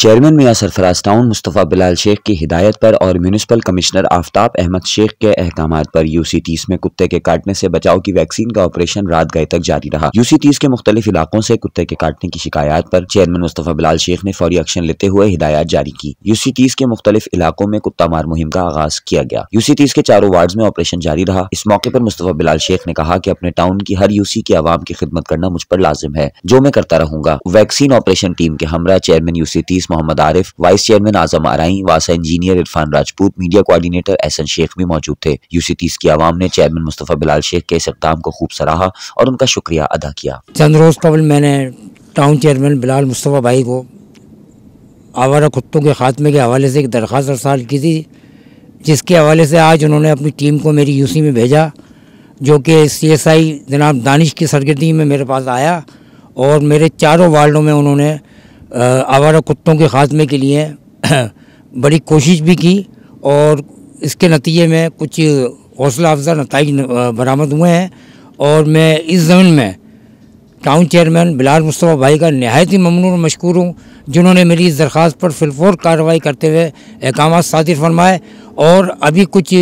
Chairman मियां Sarfaraz town Mustafa Bilal Sheikh की हिदायत पर और म्यूनिसिपल कमिश्नर आफ्ताब अहमद शेख के अहकामात पर यूसी-30 में कुत्ते के काटने से बचाव की वैक्सीन का ऑपरेशन रात गए तक जारी रहा। यूसी-30 के मुख्तलिफ इलाकों से कुत्ते के काटने की शिकायत पर चेयरमैन मुस्तफ़ा बिलाल शेख ने फौरी एक्शन लेते हुए हिदायत जारी की। यूसी-30 के मुख्तलिफ इलाकों में कुत्ता मार मुहिम का आगाज किया गया। यूसी-30 के चारों वार्ड में ऑपरेशन जारी रहा। इस मौके पर मुस्तफ़ा बिलाल शेख ने कहा कि अपने टाउन की हर यूसी की आवाम की खिदमत करना मुझ पर लाजिम है, जो मैं करता रहूंगा। वैक्सीन ऑपरेशन टीम के हमरा chairman यूसी-30 Mohammad Arif, vice chairman आजम आराई, वासा engineer Irfan Rajput, media coordinator Ehsan Sheikh भी मौजूद थे। यूसी-30 की आवाम ने चेयरमैन मुस्तफ़ा बिलाल शेख के इस इक़दाम को खूब सराहा और उनका शुक्रिया अदा किया। चंद रोज़ कबल मैंने टाउन चेयरमैन बिलाल मुस्तफ़ा भाई को आवारा कुत्तों के खात्मे के हवाले से एक दरख्वास्त अरसाल की थी, जिसके हवाले से आज उन्होंने अपनी टीम को मेरी यूसी में भेजा, जो कि CSI जनाब दानिश की सरगर्दी में मेरे पास आया और मेरे चारों वार्डों में उन्होंने आवारा कुत्तों के ख़ात्मे के लिए बड़ी कोशिश भी की और इसके नतीजे में कुछ हौसला अफजा नताइज बरामद हुए हैं। और मैं इस ज़मीन में टाउन चेयरमैन बिलाल मुस्तफ़ा भाई का नहायत ही ममनून और मशकूर हूँ, जिन्होंने मेरी इस दरख्वास्त पर फिलफौर कार्रवाई करते हुए अहकामात सादिर फरमाए। और अभी कुछ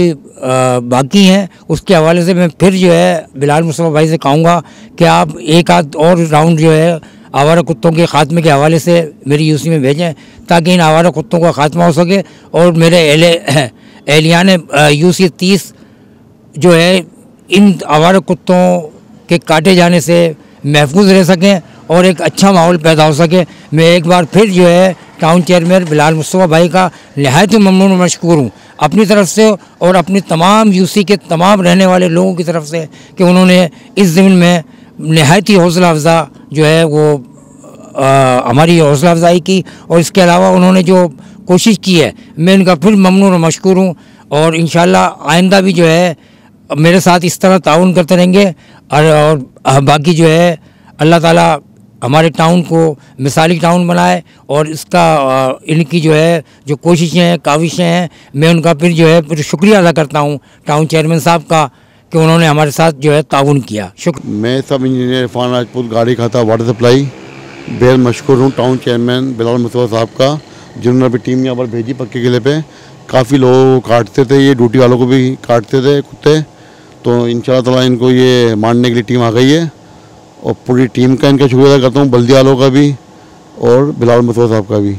बाकी हैं, उसके हवाले से मैं फिर जो है बिलाल मुस्तफ़ा भाई से कहूँगा कि आप एक आध और राउंड जो है आवारा कुत्तों के ख़ात्मे के हवाले से मेरी यूसी में भेजें, ताकि इन आवारा कुत्तों का ख़ात्मा हो सके और मेरे एहलियान यूसी-30 जो है इन आवारा कुत्तों के काटे जाने से महफूज रह सकें और एक अच्छा माहौल पैदा हो सके। मैं एक बार फिर जो है टाउन चेयरमैन बिलाल मुस्तफ़ा भाई का नहायत ही ममनून और मशकूर हूँ अपनी तरफ से और अपनी तमाम यूसी के तमाम रहने वाले लोगों की तरफ से कि उन्होंने इस ज़मीन में नहायत ही हौसला अफजा जो है वो हमारी हौसला अफजाई की और इसके अलावा उन्होंने जो कोशिश की है, मैं इनका फिर ममनून और मशकूर हूँ। और इंशाअल्लाह आइंदा भी जो है मेरे साथ इस तरह ताउन करते रहेंगे और बाकी जो है अल्लाह ताला हमारे टाउन को मिसाली टाउन बनाए और इसका इनकी जो है जो कोशिशें हैं, काविशें हैं, मैं उनका फिर जो है फिर शुक्रिया अदा करता हूँ टाउन चेयरमैन साहब का कि उन्होंने हमारे साथ जो है ताउन किया। शुक्र। मैं सब इंजीनियर इरफान राजपूत, गाड़ी खाता वाटर सप्लाई, बेहद मशहूर हूँ टाउन चेयरमैन बिलाल मुस्तफ़ा साहब का, जिन्होंने अभी टीम यहाँ पर भेजी पक्के किले पे। काफ़ी लोगों को काटते थे, ये ड्यूटी वालों को भी काटते थे कुत्ते, तो इंशाअल्लाह ताला इनको ये मारने के लिए टीम आ गई है और पूरी टीम का इनका शुक्रिया करता हूँ, बल्दी वालों का भी और बिलाल मुस्तफ़ा साहब का भी।